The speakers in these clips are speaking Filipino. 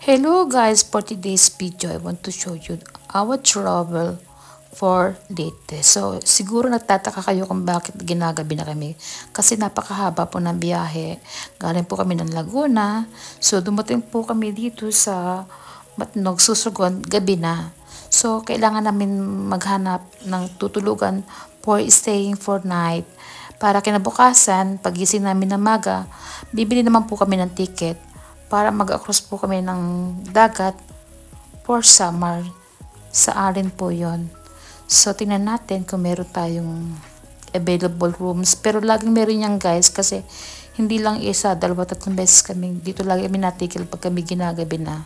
Hello guys, for today's video I want to show you our travel for Leyte. So siguro nagtataka kayo kung bakit ginagabi na kami kasi napakahaba po ng biyahe. Galing po kami ng Laguna, so dumating po kami dito sa Matnog, Susugon, gabi na. So kailangan namin maghanap ng tutulugan for staying for night. Para kinabukasan, pagising namin ng maga, bibili naman po kami ng ticket para mag-across po kami ng dagat for summer. Sa Alin po yon. So, tingnan natin kung meron tayong available rooms. Pero laging meron yan guys kasi hindi lang isa, dalawa, tatlong beses kami. Dito lagi kami natikil pag kami ginagabi na.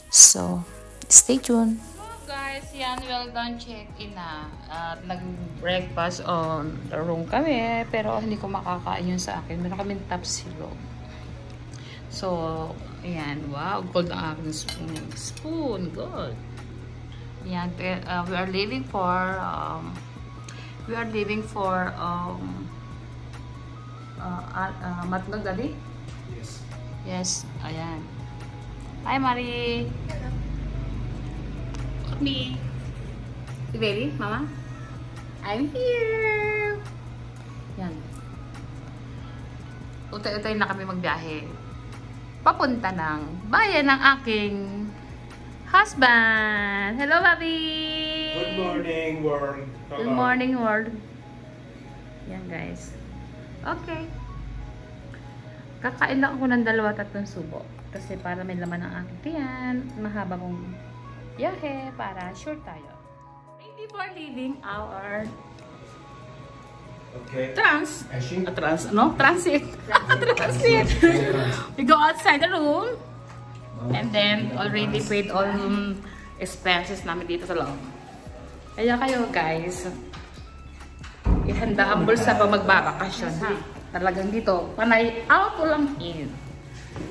So, stay tuned. So guys, yan, well done check-in na. At nag-breakfast on the room kami. Pero hindi ko makakain yun sa akin. Meron kami top silog. So, ayan. Wow, gold ang aking spoon. Good. Ayan. We are leaving for Matnog Dali? Yes. Yes. Ayan. Hi, Marie. Hello. Me. You ready, Mama? I'm here. Yan. Utay-utay na kami magbiyahe. Papunta ng bayan ng aking husband. Hello, Bobby! Good morning, world. Hello. Good morning, world. Yan, guys. Okay. Kakain lang ako ng 2-3 subo. Kasi para may laman ang aking tiyan. Mahaba kong biyahe para sure tayo. Before leaving our transit. Transit. We go outside the room and then already paid all expenses namin dito sa loob. Kaya kayo guys, ihanda ang bulsa pag magbabakasyon ha. Talagang dito, panay out lang in.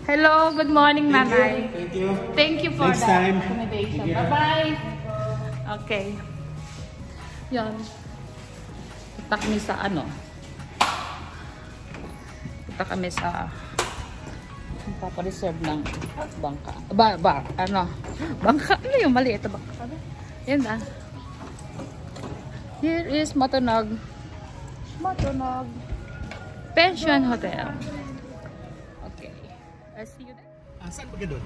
Hello, good morning nanay. Thank you. Thank you for Next the time. accommodation. Bye-bye. Okay. Yan. Punta kami sa ano. Punta kami sa papareserve ng bangka. Bangka? Ano yung mali? Ito bangka. Yan na. Here is Matnog Pension Hotel. Okay. I'll see you there. Saan ba ka doon?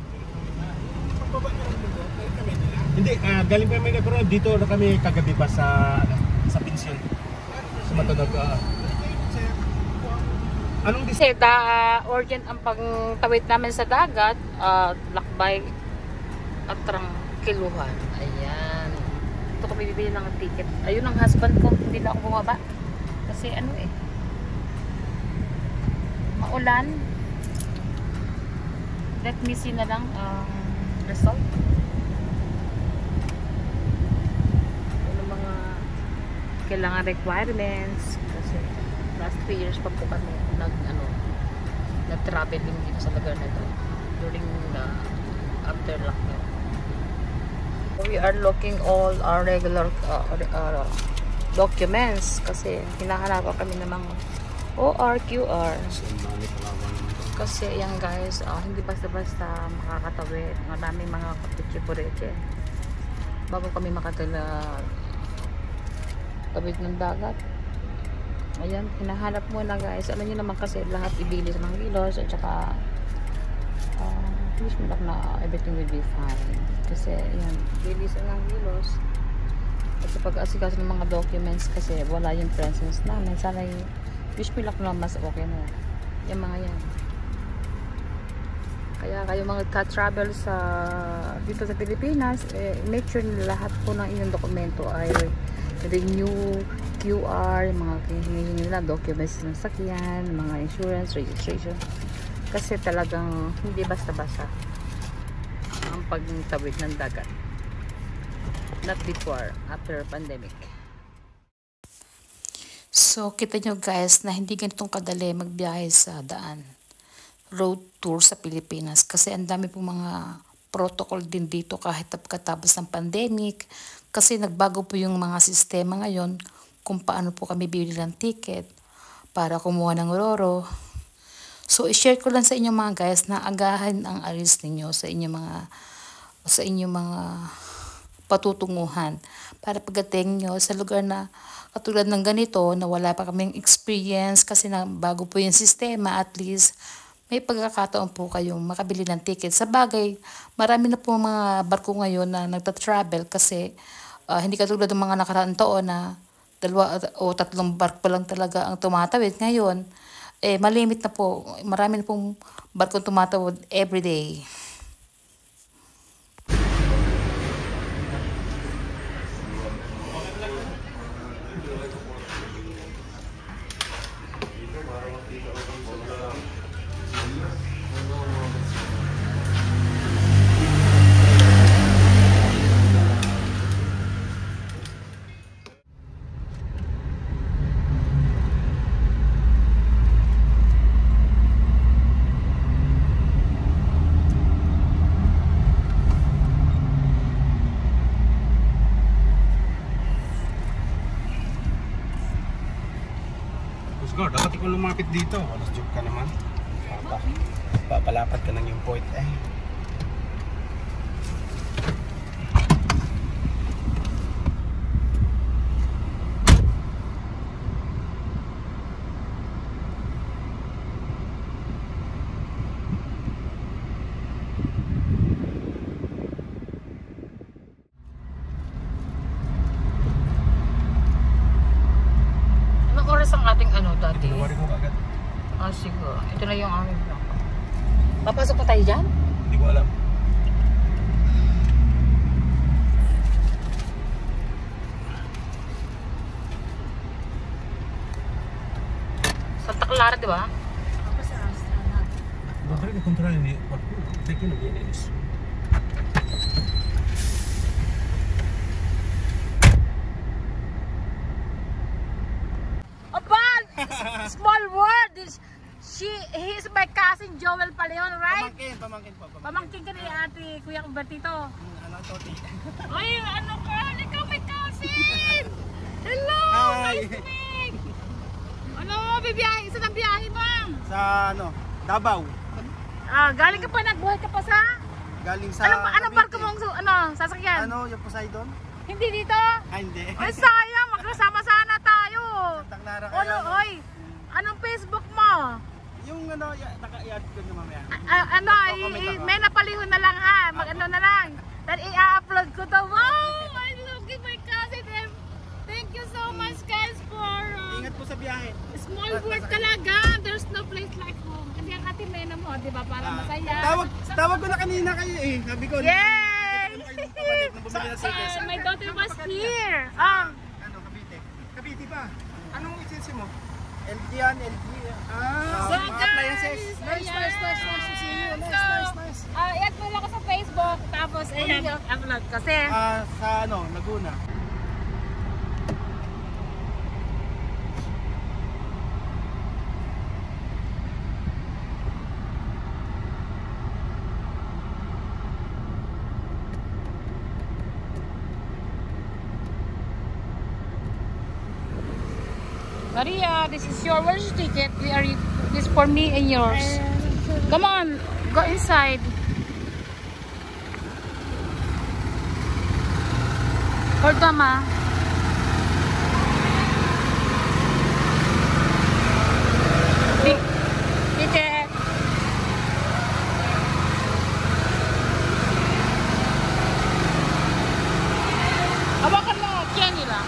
Pagbaba na lang doon. Hindi, galing pa kami nagkaroon. Dito na kami kagabi pa sa pensyon. Sa Matnog. Anong Kasi urgent ang pagtawid namin sa dagat. Lakbay at trangkiluhan. Ayan. Ito kami bibili ng ticket. Ayun ang husband ko. Hindi na ako bumaba. Kasi ano eh. Maulan. Let me see na lang result. Ano mga kailangan requirements. Kasi last 3 years pa po kami nag-traveling dito sa lugar na ito during the after lockdown. We are looking all our regular documents kasi hinahanapan kami ng mga OR, QR. Kasi yan guys, hindi basta-basta makakatawid. Maraming mga kapitsi-pureche bago kami makatawid ng dagat. Ayan, hinahanap muna guys. Alam nyo naman kasi lahat ibilis ng kilos at saka please mo lang na everything will be fine. Kasi ayan, bilis ng kilos. At sa pag-asikaso ng mga documents kasi wala yung presence namin. Sana yung wish me luck na mas okay na. Yung mga yan. Kaya kayo mga ka-travel dito sa Pilipinas, make sure na lahat po ng inyong dokumento ay renew, QR, mga hinihingi nila, documents ng sakyan, mga insurance, registration. Kasi talagang hindi basta-basta ang pagtawid ng dagat. Not before, after pandemic. So, kita nyo guys na hindi ganitong kadali magbiyahe sa daan. Road tour sa Pilipinas. Kasi ang dami pong mga protocol din dito kahit pagkatapos ng pandemic. Kasi nagbago po yung mga sistema ngayon kung paano po kami bibili ng ticket para kumuha ng roro. So, i-share ko lang sa inyo mga guys na agahan ang alis ninyo sa inyong mga patutunguhan. Para pagdating nyo sa lugar na katulad ng ganito na wala pa kaming experience kasi na bago po yung sistema, at least may pagkakataon po kayong makabili ng ticket. Sa bagay, marami na po mga barko ngayon na nagta-travel kasi hindi katulad ng mga nakaraang taon na 2 o 3 barko pa lang talaga ang tumatawid. Ngayon, malimit na po. Marami na pong barkong tumatawid everyday. God, dapat ikaw lumapit dito. Alas joke ka naman. Papalapad ka ng yung point eh. Ang ating dati. Tinawari ko agad. Siguro. Ito na yung aming block. Papasok pa tayo dyan? Hindi ko alam. Santa Clara, di ba? Apa sa Astana? Bakit ka kontrol ini? Take yun ang inis. Small world. He is my cousin Joel Paleon, right? Pamangkin po. Pamangkin ka ni ate Kuya Bertito. Ano, Toti? Ay, ano ka? Ikaw may cousin! Hello! Hi! Nice to meet! Ano, bibiyahe? Saan ang biyahe, ma'am? Sa Davao. Galing ka pa, nagbuhay ka pa sa? Galing sa Anong barko mong sasakyan? yung Poseidon? Hindi dito? Hindi. Ay, sayang. Magkasama sana tayo. Santa Clara Ano, oy? Anong Facebook mo? Yung naka-i-add ko na mamaya. May napalihon na lang ha. Mag-ano na lang. Then i-upload ko to. Wow! I love you, my cousin. Thank you so much guys for Ingat po sa biyahe. small world talaga. There's no place like home. Kasi ang ate Mena mo, di ba? Para masaya. Tawag ko na kanina kayo eh. Sabi ko. Yay! Nung My daughter was here. Cavite. Cavite pa. Anong agency mo? LG yan, LG. So appliances. guys, Nice to see you. Nice. i-add mo lang ako sa Facebook. Tapos, ayan, upload. Kasi, Sa Laguna. Maria, this is where's your ticket? This for me and yours. Come on, go inside. Hold on, ma. Ticket. Hawakan mo, Kenny lang.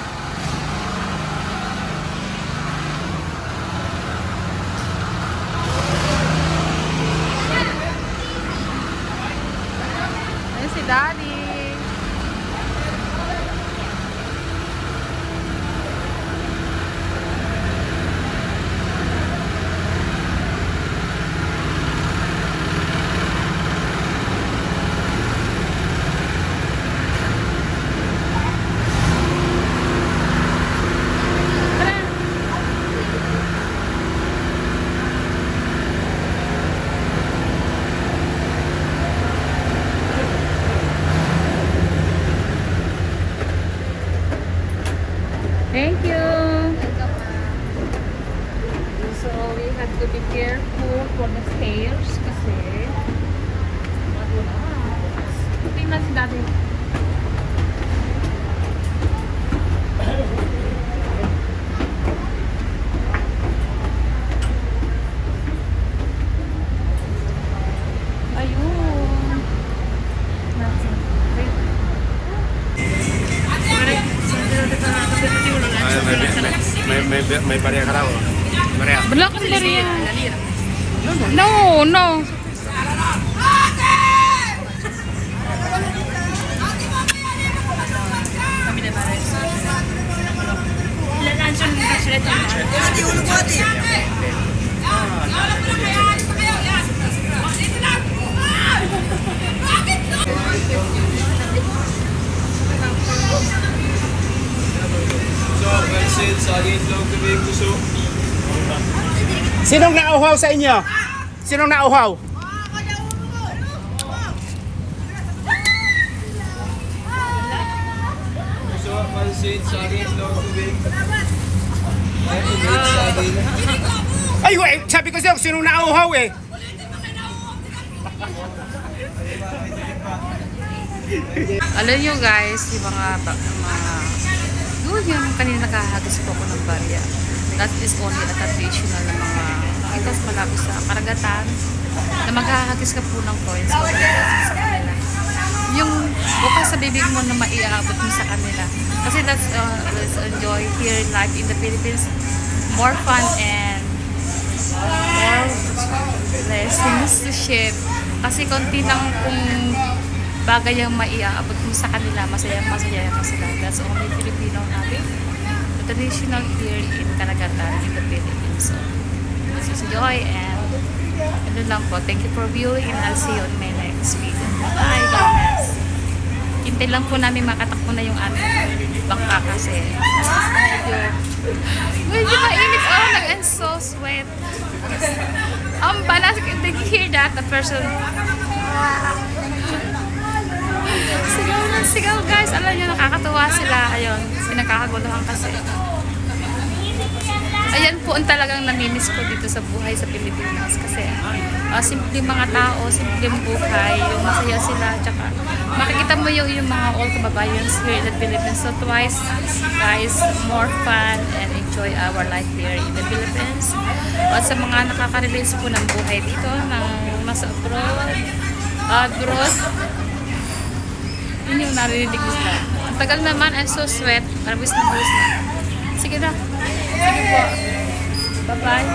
Si Daddy. Maria ka daw. Maria. Wala kang Maria. No, no. Sinong nauhaw sa inyo? Sinong nauhaw? Ay, wait, sabi ko sa'yo, sinong nauhaw eh? Alam nyo guys, yung doon yung kanina nakahagas po ako ng barya. That is only a traditional na mga itas malapit sa karagatan na maghahagis ka po ng coins o sa kanila. Yung bukas sa bibig mo na maiaabot mo sa kanila. Kasi let's enjoy here in life in the Philippines. More fun and more blessings to share. Kasi konti lang kung bagay ang maiaabot mo sa kanila, masaya na sila. That's only Filipino natin. The traditional here in Karagatan in the Philippines. So, let's enjoy and yun lang po. Thank you for viewing and I'll see you on my next video. Bye, God bless. Hintay lang po namin makatakbo na yung aming bangka kasi medyo mainit. Oh, I'm so sweat. Balas, did you hear that? The person sigaw na sigaw guys. Alam nyo, nakakatuwa sila. Ayun, pinagkakaguluhan kasi. Ayan po ang talagang namimiss ko dito sa buhay sa Pilipinas. Kasi simple mga tao, simple buhay, yung masaya sila. Tsaka makikita mo yung mga all kababayans here in the Philippines. So twice guys, more fun and enjoy our life here in the Philippines. At sa mga nakaka-release po ng buhay dito, ng nasa abroad, yun yung narinig nila. Ang tagal naman, I'm so sweat. Parabis na. Sige na. Sige po. Bye-bye.